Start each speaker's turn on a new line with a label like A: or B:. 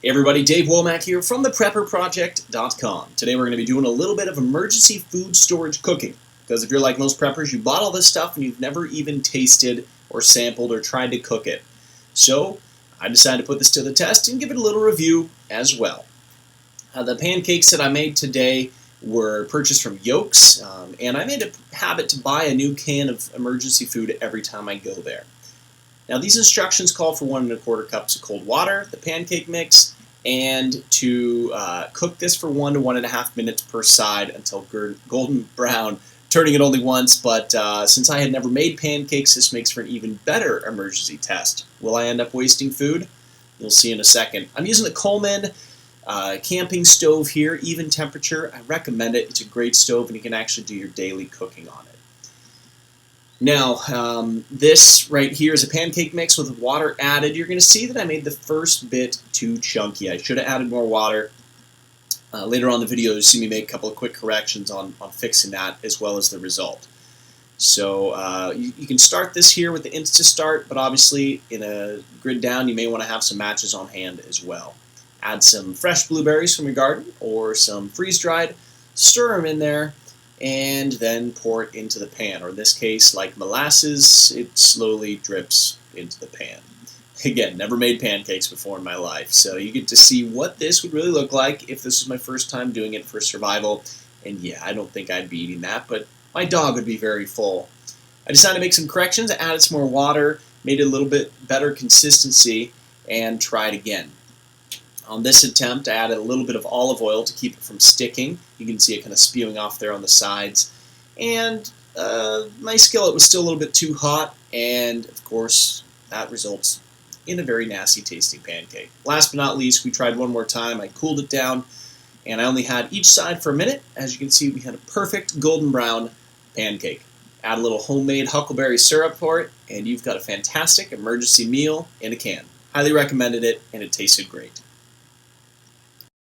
A: Hey everybody, Dave Womack here from theprepperproject.com. Today we're going to be doing a little bit of emergency food storage cooking. Because if you're like most preppers, you bought all this stuff and you've never even tasted or sampled or tried to cook it. So I decided to put this to the test and give it a little review as well. The pancakes that I made today were purchased from Yolks, and I made a habit to buy a new can of emergency food every time I go there. Now these instructions call for 1 1/4 cups of cold water, the pancake mix, and to cook this for 1 to 1.5 minutes per side until golden brown, turning it only once, but since I had never made pancakes, this makes for an even better emergency test. Will I end up wasting food? You'll see in a second. I'm using the Coleman camping stove here, even temperature. I recommend it. It's a great stove and you can actually do your daily cooking on it. Now, this right here is a pancake mix with water added. You're going to see that I made the first bit too chunky. I should have added more water. Later on in the video, you'll see me make a couple of quick corrections on fixing that as well as the result. So you can start this here with the Insta-Start, but obviously in a grid down, you may want to have some matches on hand as well. Add some fresh blueberries from your garden or some freeze-dried, stir them in there, and then pour it into the pan, or in this case, like molasses, it slowly drips into the pan. Again, never made pancakes before in my life, so you get to see what this would really look like if this was my first time doing it for survival. And yeah, I don't think I'd be eating that, but my dog would be very full. I decided to make some corrections. I added some more water, made it a little bit better consistency, and tried again. On this attempt, I added a little bit of olive oil to keep it from sticking. You can see it kind of spewing off there on the sides. And my skillet was still a little bit too hot, and of course, that results in a very nasty tasting pancake. Last but not least, we tried one more time. I cooled it down, and I only had each side for a minute. As you can see, we had a perfect golden brown pancake. Add a little homemade huckleberry syrup for it, and you've got a fantastic emergency meal in a can. Highly recommended it, and it tasted great.